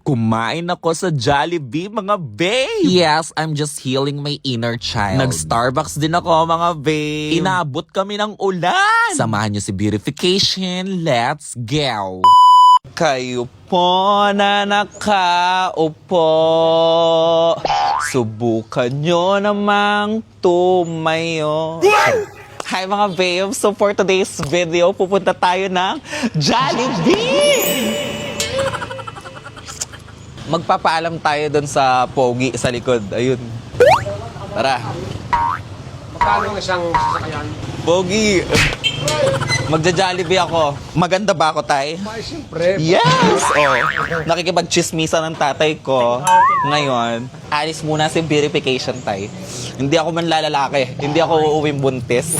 Kumain ako sa Jollibee, mga babe. Yes, I'm just healing my inner child. Nag-Starbucks din ako, mga babe. Inabot kami ng ulan. Samahan nyo si Beautification. Let's go. Kayo po na nakaupo, subukan nyo namang tumayo. Hi mga babe, so for today's video, pupunta tayo ng Jollibee! Magpapaalam tayo dun sa pogi sa likod. Ayun. Tara. Magkano isang sasakyan? Pogi! Magja-Jollibee ako. Maganda ba ako, tay? Ay, siyempre. Yes! Oh, nakikipag-chismisa ng tatay ko. Ngayon, alis muna si Verification, tay. Hindi ako man lalaki. Hindi ako uuwing buntis.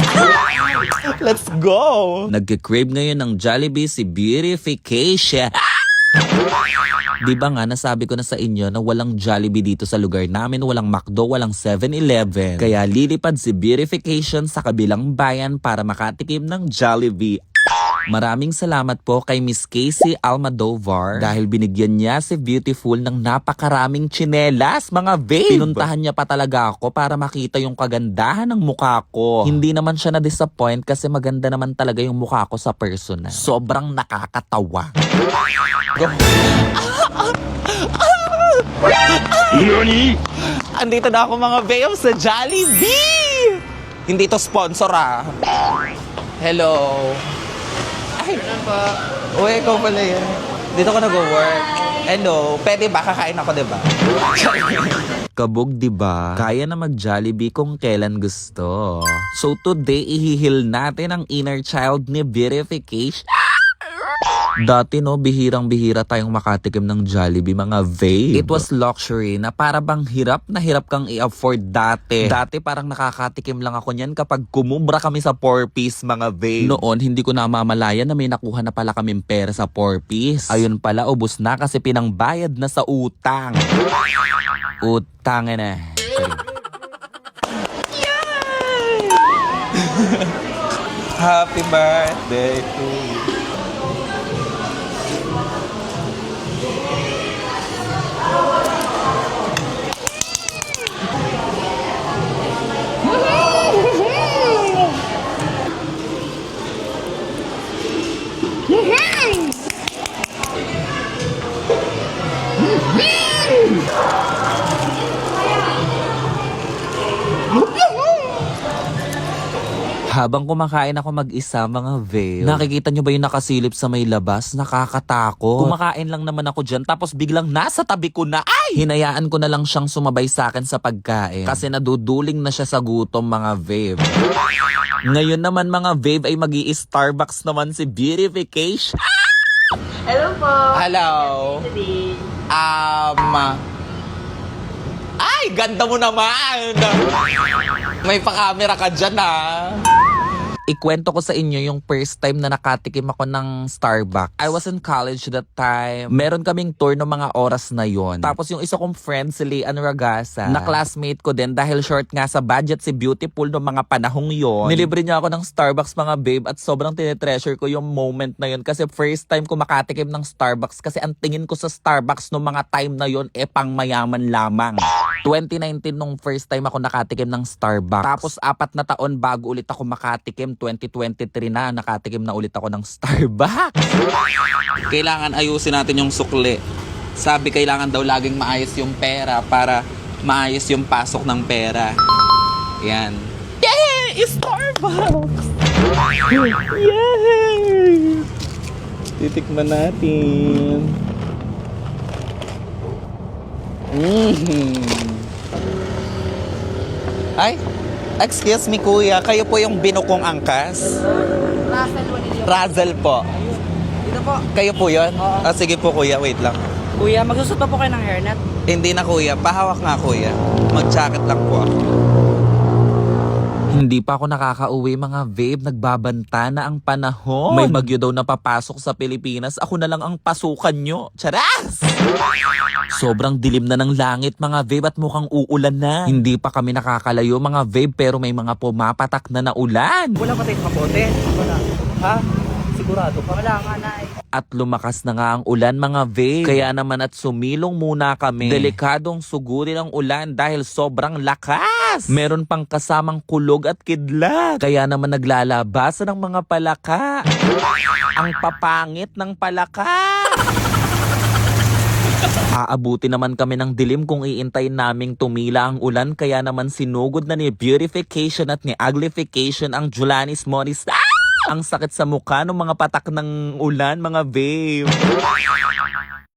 Let's go! Nagkikrave ngayon ng Jollibee si Verification. Di ba nga nasabi ko na sa inyo na walang Jollibee dito sa lugar namin, walang McDo, walang 7-Eleven. Kaya lilipad si Verification sa kabilang bayan para makatikim ng Jollibee. Maraming salamat po kay Miss Casey Almadovar dahil binigyan niya si Beautiful ng napakaraming tsinelas, mga babe. Pinuntahan niya pa talaga ako para makita yung kagandahan ng mukha ko. Hindi naman siya na-disappoint kasi maganda naman talaga yung mukha ko sa personal. Sobrang nakakatawa. Nani? Andito na ako mga babe sa Jollibee! Hindi to sponsor ah. Hello. Ay, uy, ikaw pala yan. Dito ko nag-work. Hello, pwede ba? Kakain ako, diba? Kabog, diba? Kaya na mag-Jollibee kung kailan gusto. So today, ihihil natin ang inner child ni Verification. Dati no, bihirang-bihira tayong makatikim ng Jollibee, mga babe. It was luxury na para bang hirap na hirap kang i-afford dati. Dati parang nakakatikim lang ako niyan kapag kumubra kami sa 4-piece, mga babe. Noon, hindi ko namamalayan na may nakuha na pala kaming pera sa 4-piece. Ayun pala, ubos na kasi pinangbayad na sa utang. Utang na. Yay! Happy birthday to you. Habang kumakain ako mag-isa, mga babe, nakikita nyo ba yung nakasilip sa may labas? Nakakatakot. Kumakain lang naman ako dyan, tapos biglang nasa tabi ko na. Ay! Hinayaan ko na lang siyang sumabay sa akin sa pagkain. Kasi naduduling na siya sa gutom, mga babe. Ngayon naman, mga babe, ay mag-i-Starbucks naman si Beautification. Hello po. Hello. Ay, ganda mo naman! May pa-camera ka dyan, ah. Ikwento ko sa inyo yung first time na nakatikim ako ng Starbucks. I was in college that time. Meron kaming tour ng mga oras na yon. Tapos yung isa kong friend, si Leanne Ragasa, na classmate ko din dahil short nga sa budget si Beautiful ng mga panahong yon. Nilibre niya ako ng Starbucks, mga babe, at sobrang tinetreasure ko yung moment na yon kasi first time ko makatikim ng Starbucks kasi ang tingin ko sa Starbucks nung mga time na yon pang mayaman lamang. 2019 nung first time ako nakatikim ng Starbucks. Tapos 4 na taon bago ulit ako makatikim. 2023 na, nakatikim na ulit ako ng Starbucks. Kailangan ayusin natin yung sukli. Sabi kailangan daw laging maayos yung pera para maayos yung pasok ng pera. Yan. Yay! Starbucks! Yay! Titikman natin. Ay, excuse me kuya, kayo po yung binukong angkas? Razel po. Dito po. Kayo po yun? Ah, sige po kuya, wait lang. Kuya, magsusot pa po kayo ng hairnet? Hindi na kuya, pahawak nga kuya. Mag-jacket lang po ako. Hindi pa ako nakakauwi, mga babe. Nagbabanta na ang panahon. May bagyo daw na papasok sa Pilipinas. Ako na lang ang pasukan nyo. Charas! Sobrang dilim na ng langit, mga babe, at mukhang uulan na. Hindi pa kami nakakalayo, mga babe, pero may mga pumapatak na ulan. Wala pa tayong kapote? Wala. Ha? Sigurado ka. Wala nga na eh. At lumakas na nga ang ulan mga babe. Kaya naman at sumilong muna kami. Delikadong sugurin ang ulan dahil sobrang lakas. Meron pang kasamang kulog at kidlat. Kaya naman naglalabasan ng mga palaka. Ang papangit ng palaka. Aabuti naman kami ng dilim kung iintayin naming tumila ang ulan. Kaya naman sinugod na ni beautification at ni uglification ang Julanis Monis. Ang sakit sa mukha ng mga patak ng ulan, mga babe.